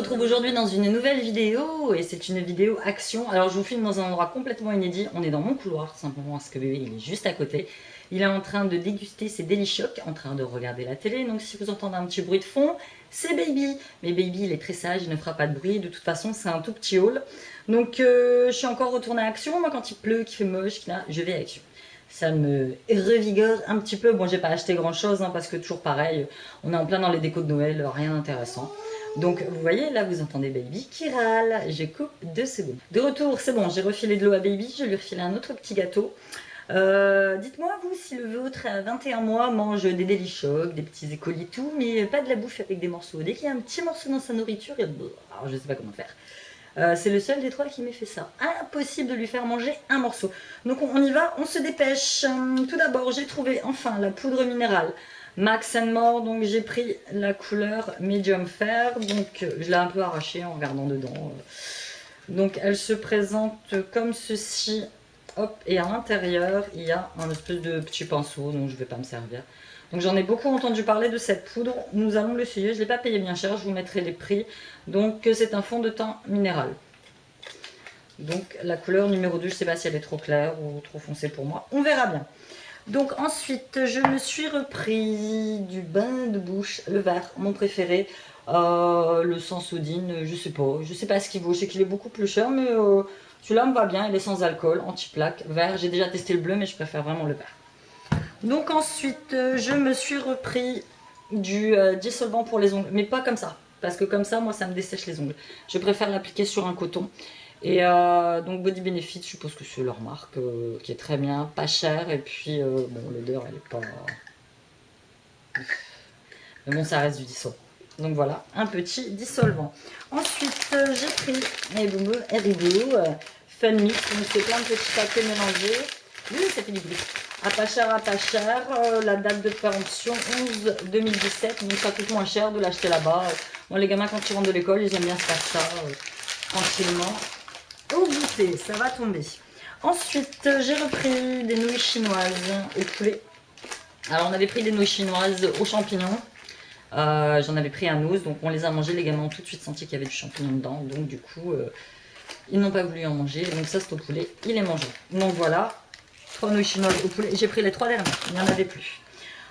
retrouve aujourd'hui dans une nouvelle vidéo et c'est une vidéo action. Alors je vous filme dans un endroit complètement inédit, on est dans mon couloir simplement parce que bébé il est juste à côté. Il est en train de déguster ses Delichocs, en train de regarder la télé, donc si vous entendez un petit bruit de fond, c'est Baby. Mais Baby il est très sage, il ne fera pas de bruit, de toute façon c'est un tout petit haul. Donc je suis encore retournée à Action, moi quand il pleut, qu'il fait moche, je vais à Action. Ça me revigore un petit peu. Bon, j'ai pas acheté grand chose parce que toujours pareil, on est en plein dans les décos de Noël, rien d'intéressant. Donc vous voyez, là vous entendez Baby qui râle. Je coupe 2 secondes. De retour, c'est bon, j'ai refilé de l'eau à Baby, je lui ai refilé un autre petit gâteau. Dites-moi vous si le vôtre à 21 mois mange des Delichocs, des petits écolis tout, mais pas de la bouffe avec des morceaux. Dès qu'il y a un petit morceau dans sa nourriture, alors je sais pas comment faire. C'est le seul des trois qui m'ait fait ça. Impossible de lui faire manger un morceau. Donc on y va, on se dépêche. Tout d'abord, j'ai trouvé enfin la poudre minérale Max More. Donc j'ai pris la couleur Medium Fair. Donc je l'ai un peu arrachée en regardant dedans. Donc elle se présente comme ceci. Hop, et à l'intérieur, il y a un espèce de petit pinceau, donc je ne vais pas me servir. Donc j'en ai beaucoup entendu parler de cette poudre, nous allons l'essayer, je ne l'ai pas payé bien cher, je vous mettrai les prix. Donc c'est un fond de teint minéral. Donc la couleur numéro 2, je ne sais pas si elle est trop claire ou trop foncée pour moi, on verra bien. Donc ensuite, je me suis repris du bain de bouche, le vert, mon préféré. Le Sensodyne, je sais pas ce qu'il vaut, je sais qu'il est beaucoup plus cher, mais celui-là me va bien, il est sans alcool, anti-plaque, vert. J'ai déjà testé le bleu, mais je préfère vraiment le vert. Donc ensuite, je me suis repris du dissolvant pour les ongles, mais pas comme ça, parce que comme ça, moi, ça me dessèche les ongles. Je préfère l'appliquer sur un coton. Et donc Body Benefit, je suppose que c'est leur marque, qui est très bien, pas cher, et puis bon, l'odeur, elle est pas... Mais bon, ça reste du dissolvant. Donc voilà, un petit dissolvant. Ensuite, j'ai pris Haribo, Fun Mix, donc c'est plein de petits paquets mélangés. Oui, ça fait du bruit. À pas cher, la date de péremption 11-2017, donc ça coûte moins cher de l'acheter là-bas. Bon, les gamins, quand ils rentrent de l'école, ils aiment bien se faire ça tranquillement. Au goûter, ça va tomber. Ensuite, j'ai repris des nouilles chinoises au poulet. Alors, on avait pris des nouilles chinoises aux champignons. J'en avais pris un ose, donc on les a mangés. Les gamins ont tout de suite senti qu'il y avait du champignon dedans. Donc, du coup, ils n'ont pas voulu en manger. Donc, ça, c'est au poulet. Il est mangé. Donc, voilà. 3 nouilles chinoises au poulet. J'ai pris les 3 dernières. Il n'y en avait plus.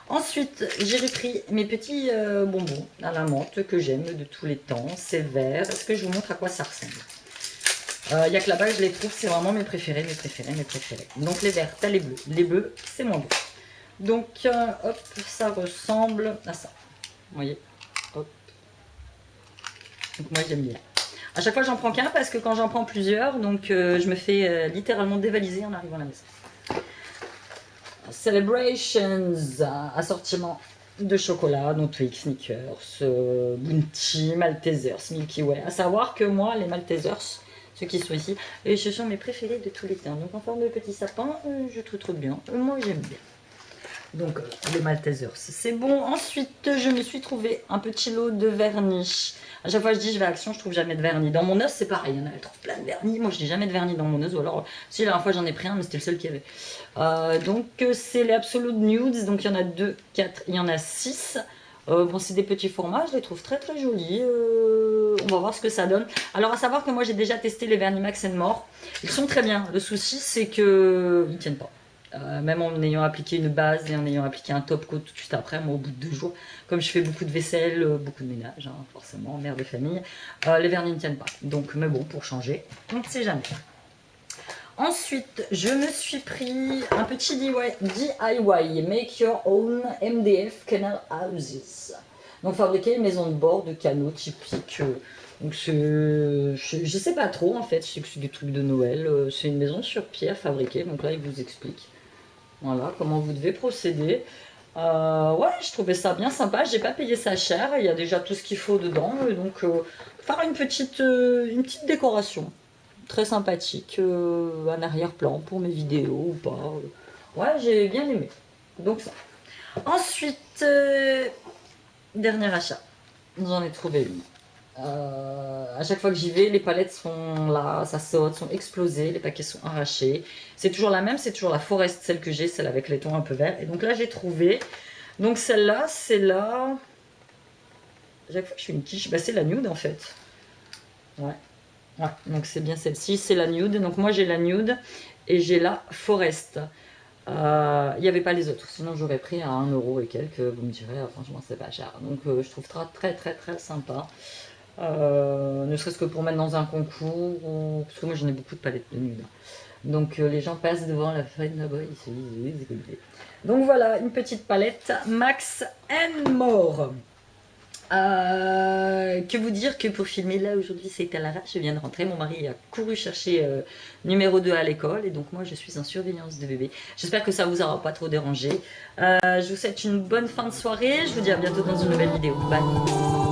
Ensuite, j'ai repris mes petits bonbons à la menthe que j'aime de tous les temps. C'est vert. Est-ce que je vous montre à quoi ça ressemble? Il n'y a que là-bas je les trouve, c'est vraiment mes préférés. Donc les verts, t'as les bleus. Les bleus, c'est moins beau. Donc hop, ça ressemble à ça. Vous voyez, hop. Donc moi j'aime bien. À chaque fois j'en prends qu'un parce que quand j'en prends plusieurs, donc je me fais littéralement dévaliser en arrivant à la maison. Celebrations, assortiment de chocolat, donc Twix, Snickers, Bounty, Maltesers, Milky Way. À savoir que moi, les Maltesers, ceux qui sont ici, et ce sont mes préférés de tous les temps. Donc en forme de petit sapin, je trouve trop bien. Moi j'aime bien. Donc les Maltesers, c'est bon. Ensuite, je me suis trouvé un petit lot de vernis. À chaque fois je dis je vais à Action, je trouve jamais de vernis. Dans mon os c'est pareil, il y en a trop plein de vernis. Moi je n'ai jamais de vernis dans mon os. Ou alors, si la dernière fois j'en ai pris un, mais c'était le seul qu'il y avait. Donc c'est les Absolute Nudes. Donc il y en a 2, 4, il y en a 6. Bon, c'est des petits formats, je les trouve très très jolis. On va voir ce que ça donne. Alors à savoir que moi j'ai déjà testé les vernis Max More. Ils sont très bien. Le souci c'est que ils tiennent pas. Même en ayant appliqué une base et en ayant appliqué un top coat tout de suite après, moi au bout de 2 jours, comme je fais beaucoup de vaisselle, beaucoup de ménage, forcément, mère de famille, les vernis ne tiennent pas. Donc, mais bon, pour changer, on ne sait jamais. Ensuite, je me suis pris un petit DIY, Make Your Own MDF Canal Houses. Donc, fabriquer une maison de bord de canaux typiques. Donc, je sais pas trop en fait, je sais que c'est des trucs de Noël. C'est une maison sur pied à fabriquer, donc là, il vous explique. Voilà comment vous devez procéder. Ouais, je trouvais ça bien sympa. J'ai pas payé ça cher. Il y a déjà tout ce qu'il faut dedans. Donc, faire une petite décoration très sympathique, un arrière-plan pour mes vidéos ou pas. Ouais, j'ai bien aimé. Donc ça. Ensuite, dernier achat. J'en ai trouvé une. À chaque fois que j'y vais, les palettes sont là, ça saute, sont explosées, les paquets sont arrachés. C'est toujours la même, c'est toujours la Forest, celle que j'ai, celle avec les tons un peu verts. Et donc là, j'ai trouvé. Donc celle-là, c'est la... À chaque fois que je fais une quiche, bah, c'est la nude en fait. Ouais. Ouais, donc c'est bien celle-ci, c'est la nude. Donc moi j'ai la nude et j'ai la forest. Il n'y avait pas les autres, sinon j'aurais pris à 1 € et quelques, vous me direz, franchement c'est pas cher. Donc je trouve très sympa. Ne serait-ce que pour mettre dans un concours, parce que moi j'en ai beaucoup de palettes de nude. Donc les gens passent devant la fenêtre là-bas, ils se disent oui, c'est compliqué. Donc voilà, une petite palette Max and More. Que vous dire que pour filmer là aujourd'hui c'est à l'arrache, je viens de rentrer, mon mari a couru chercher numéro 2 à l'école et donc moi je suis en surveillance de bébé. J'espère que ça vous aura pas trop dérangé. Je vous souhaite une bonne fin de soirée, je vous dis à bientôt dans une nouvelle vidéo. Bye.